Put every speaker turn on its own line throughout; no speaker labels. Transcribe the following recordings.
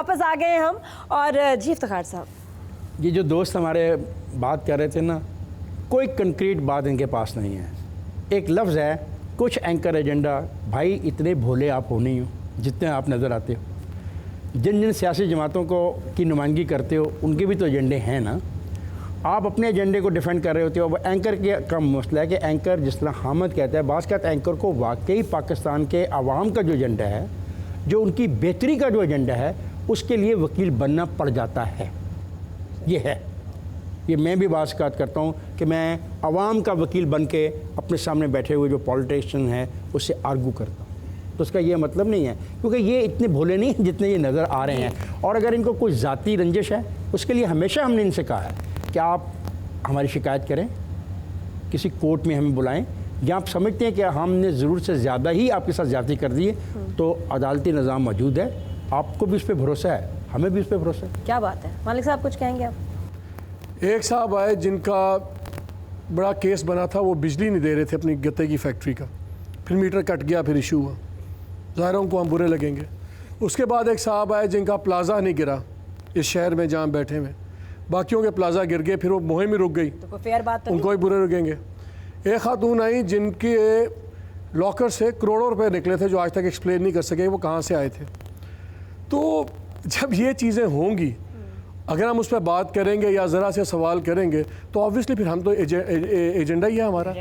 वापस आ गए हम। और जी इफ्तिखार साहब,
ये जो दोस्त हमारे बात कर रहे थे ना, कोई कंक्रीट बात इनके पास नहीं है। एक लफ्ज़ है कुछ एंकर एजेंडा। भाई इतने भोले आप हो नहीं हो जितने आप नज़र आते हो। जिन जिन सियासी जमातों को की नुमाइंदगी करते हो उनके भी तो एजेंडे हैं ना। आप अपने एजेंडे को डिफेंड कर रहे होते हो। अब एंकर का मसला है कि एंकर जिस तरह हामिद कहता है, बाज़ कहता है एंकर को वाकई पाकिस्तान के आवाम का जो एजेंडा है, जो उनकी बेहतरी का जो एजेंडा है, उसके लिए वकील बनना पड़ जाता है। ये है, ये मैं भी बात करता हूँ कि मैं आवाम का वकील बन के अपने सामने बैठे हुए जो पॉलिटिशियन है उससे आर्गू करता हूँ। तो उसका ये मतलब नहीं है, क्योंकि ये इतने भोले नहीं हैं जितने ये नज़र आ रहे हैं। और अगर इनको कोई ज़ाती रंजिश है, उसके लिए हमेशा हमने इनसे कहा है कि आप हमारी शिकायत करें, किसी कोर्ट में हमें बुलाएं, या आप समझते हैं कि हमने ज़रूरत से ज़्यादा ही आपके साथ ज़्यादती कर दी है तो अदालती निज़ाम मौजूद है। आपको भी उस पर भरोसा है, हमें भी उस पर भरोसा है।
क्या बात है मालिक साहब, कुछ कहेंगे आप?
एक साहब आए जिनका बड़ा केस बना था, वो बिजली नहीं दे रहे थे अपनी गत्ते की फैक्ट्री का, फिर मीटर कट गया, फिर इशू हुआ, ज़ाहिरों को हम बुरे लगेंगे। उसके बाद एक साहब आए जिनका प्लाज़ा नहीं गिरा इस शहर में जहाँ बैठे हुए, बाकियों के प्लाज़ा गिर गए, फिर वो मुहिम ही रुक गई,
तो कोई फेयर बात तो
उनको ही बुरे लगेंगे। एक खातून आई जिनके लॉकर से करोड़ों रुपए निकले थे, जो आज तक एक्सप्लेन नहीं कर सके वो कहाँ से आए थे। तो जब ये चीज़ें होंगी, अगर हम उस पर बात करेंगे या ज़रा से सवाल करेंगे, तो ऑब्वियसली फिर हम तो एजेंडा ही है हमारा,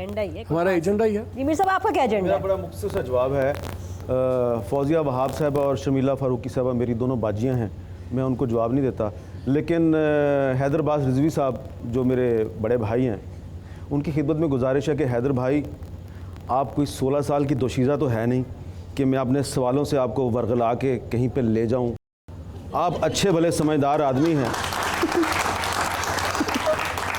हमारा एजेंडा ही है।
मीर साहब आपका क्या एजेंडा
मेरा
है?
बड़ा मुख्तसर सा जवाब है। फौजिया वहाब साहबा और शमीला फारूकी साहबा मेरी दोनों बाजियाँ हैं, मैं उनको जवाब नहीं देता। लेकिन हैदरबाज रिजवी साहब जो मेरे बड़े भाई हैं, उनकी खिदमत में गुजारिश है कि हैदर भाई, आप कोई 16 साल की दोशीज़ा तो है नहीं कि मैं अपने सवालों से आपको वरगला के कहीं पर ले जाऊँ। आप अच्छे भले समझदार आदमी हैं।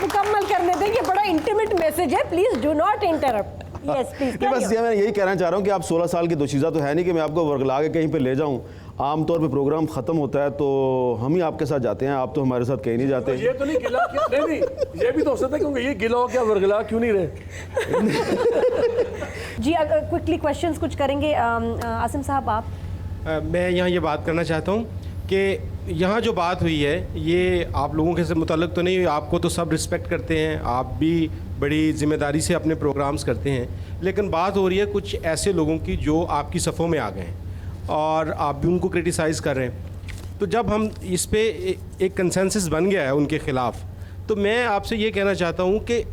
मुकम्मल करने दें, ये बड़ा इंटीमेट मैसेज है, please do not interrupt. Yes please.
बस ये मैं यही कहना चाह रहा हूँ कि आप 16 साल की दोशीज़ा तो है नहीं कि मैं आपको वरगला के कहीं पे ले जाऊँ। आमतौर पे प्रोग्राम ख़त्म होता है तो हम ही आपके साथ जाते हैं, आप तो हमारे साथ कहीं नहीं जाते।
ये तो नहीं गिला नहीं, ये भी तो हो सकता है, क्योंकि ये गिला हो क्या वरगला क्यों नहीं रहे।
जी क्विकली क्वेश्चंस कुछ करेंगे। आसिम साहब आप?
मैं यहाँ ये बात करना चाहता हूँ कि यहाँ जो बात हुई है ये आप लोगों के से मुतल्लिक़ तो नहीं, आपको तो सब रिस्पेक्ट करते हैं, आप भी बड़ी ज़िम्मेदारी से अपने प्रोग्राम्स करते हैं, लेकिन बात हो रही है कुछ ऐसे लोगों की जो आपकी सफ़ों में आ गए हैं और आप भी उनको क्रिटिसाइज़ कर रहे हैं। तो जब हम इस पे एक कंसेंसस बन गया है उनके ख़िलाफ़, तो मैं आपसे ये कहना चाहता हूँ कि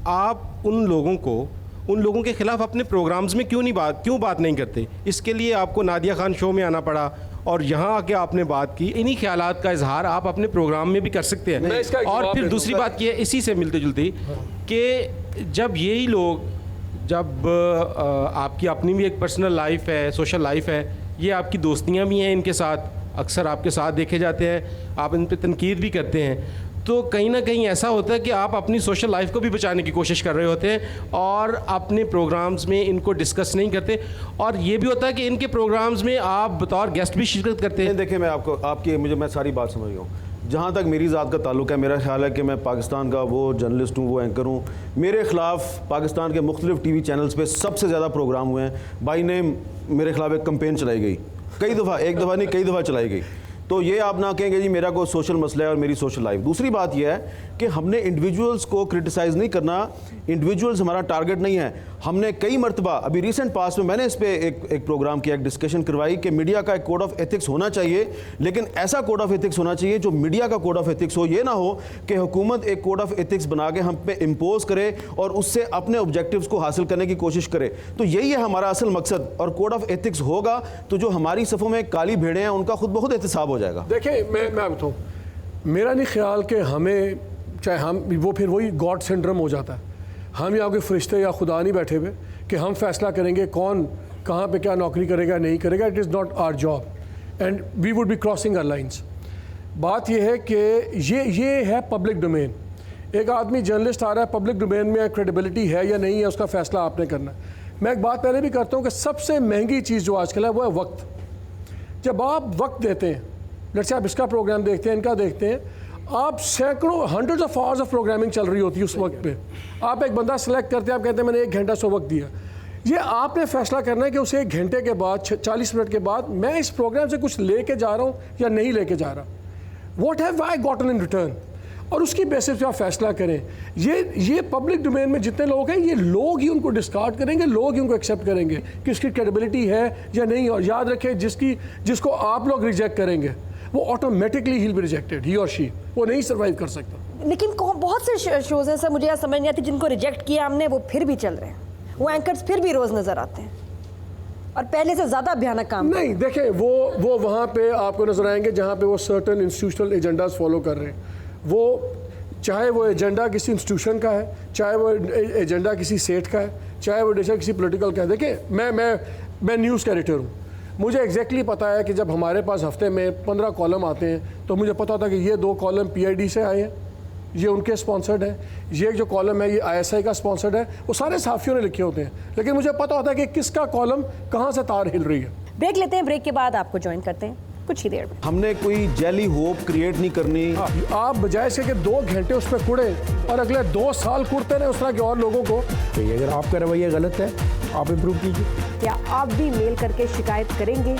आप उन लोगों के ख़िलाफ़ अपने प्रोग्राम्स में क्यों बात नहीं करते। इसके लिए आपको नादिया खान शो में आना पड़ा और यहाँ आके आपने बात की। इन्हीं ख्यालात का इजहार आप अपने प्रोग्राम में भी कर सकते हैं। और फिर दूसरी बात ये है, इसी से मिलते जुलती, कि जब यही लोग, जब आपकी अपनी भी एक पर्सनल लाइफ है, सोशल लाइफ है, ये आपकी दोस्तियाँ भी हैं इनके साथ, अक्सर आपके साथ देखे जाते हैं, आप इन पर तनकीद भी करते हैं, तो कहीं ना कहीं ऐसा होता है कि आप अपनी सोशल लाइफ को भी बचाने की कोशिश कर रहे होते हैं और अपने प्रोग्राम्स में इनको डिस्कस नहीं करते। और ये भी होता है कि इनके प्रोग्राम्स में आप बतौर गेस्ट भी शिरकत करते हैं।
देखिए, मैं आपकी मैं सारी बात समझ गया हूँ। जहाँ तक मेरी ज़ात का ताल्लुक है, मेरा ख्याल है कि मैं पाकिस्तान का वो जर्नलिस्ट हूँ, वो एंकर हूँ। मेरे ख़िलाफ़ पाकिस्तान के मुख्तलिफ TV चैनल्स पे सबसे ज़्यादा प्रोग्राम हुए हैं। बाई नेम मेरे ख़िलाफ़ एक कंपेन चलाई गई, कई दफ़ा, एक दफ़ा नहीं कई दफ़ा चलाई गई। तो ये आप ना कहेंगे जी मेरा कोई सोशल मसला है और मेरी सोशल लाइफ। दूसरी बात यह है कि हमने इंडिविजुअल्स को क्रिटिसाइज़ नहीं करना, इंडिविजुअल्स हमारा टारगेट नहीं है। हमने कई मरतबा अभी रिसेंट पास में मैंने इस पे एक प्रोग्राम किया, एक डिस्कशन करवाई कि मीडिया का एक कोड ऑफ एथिक्स होना चाहिए, लेकिन ऐसा कोड ऑफ एथिक्स होना चाहिए जो मीडिया का कोड ऑफ एथिक्स हो। ये ना हो कि हुकूमत एक कोड ऑफ एथिक्स बना के हम पे इम्पोज करे और उससे अपने ऑब्जेक्टिव्स को हासिल करने की कोशिश करे। तो यही है हमारा असल मकसद। और कोड ऑफ एथिक्स होगा तो जो हमारी सफ़ों में काली भेड़ें हैं उनका खुद बहुत एहतसाब हो जाएगा।
देखिए, मैं बताऊँ, मेरा नहीं ख्याल कि हमें, चाहे हम वो, फिर वही गॉड सिंड्रोम हो जाता है। हम यहाँ के फरिश्ते या खुदा नहीं बैठे हुए कि हम फैसला करेंगे कौन कहाँ पे क्या नौकरी करेगा नहीं करेगा। It is not our job and we would be crossing our lines. बात यह है कि ये है पब्लिक डोमेन। एक आदमी जर्नलिस्ट आ रहा है, पब्लिक डोमेन में क्रेडिबिलिटी है या नहीं है, उसका फैसला आपने करना है। मैं एक बात पहले भी करता हूँ कि सबसे महंगी चीज़ जो आजकल है वो है वक्त। जब आप वक्त देते हैं, जैसे आप इसका प्रोग्राम देखते हैं, इनका देखते हैं, आप सैकड़ों hundreds of hours of programming चल रही होती है उस वक्त पे। आप एक बंदा सेलेक्ट करते हैं, आप कहते हैं मैंने 1 घंटा सो वक्त दिया। ये आपने फैसला करना है कि उसे 1 घंटे के बाद 40 मिनट के बाद मैं इस प्रोग्राम से कुछ लेके जा रहा हूँ या नहीं लेके जा रहा, what have I gotten in return, और उसकी बेसिस पे आप फैसला करें। ये पब्लिक डोमेन में जितने लोग हैं, ये लोग ही उनको डिस्कार्ड करेंगे, लोग ही उनको एक्सेप्ट करेंगे कि उसकी क्रेडिबिलिटी है या नहीं। और याद रखें, जिसको आप लोग रिजेक्ट करेंगे वो ऑटोमेटिकली ही विल बी रिजेक्टेड, ही और शी, वो नहीं सर्वाइव कर सकता।
लेकिन बहुत से शोज हैं सर, मुझे यहाँ समझ नहीं आती, जिनको रिजेक्ट किया हमने वो फिर भी चल रहे हैं, वो एंकर्स फिर भी रोज नजर आते हैं और पहले से ज़्यादा भयानक काम।
नहीं, देखें, वो वहाँ पे आपको नजर आएंगे जहाँ पे वो सर्टन इंस्टीट्यूशनल एजेंडाज फॉलो कर रहे हैं। वो चाहे वो एजेंडा किसी इंस्टीट्यूशन का है, चाहे वो एजेंडा किसी सेट का है, चाहे वो एजेंडा किसी पॉलिटिकल का है। देखिए, मैं न्यूज़ का एडिटर हूँ, मुझे एग्जैक्टली पता है कि जब हमारे पास हफ्ते में 15 कॉलम आते हैं तो मुझे पता होता है कि ये 2 कॉलम PID से आए हैं, ये उनके स्पॉन्सर्ड है, ये जो कॉलम है ये ISI का स्पॉन्सर्ड है, वो सारे साफियों ने लिखे होते हैं। लेकिन मुझे पता होता है कि किसका कॉलम कहाँ से तार हिल रही है।
ब्रेक लेते हैं, ब्रेक के बाद आपको ज्वाइन करते हैं कुछ ही देर में।
हमने कोई जेली होप क्रिएट नहीं करनी।
आप बजाय से कि 2 घंटे उस पर कुड़े और अगले 2 साल कुड़ते रहे उस तरह के और लोगों को।
तो ये अगर आपका रवैया गलत है, आप इम्प्रूव कीजिए।
क्या आप भी मेल करके शिकायत करेंगे?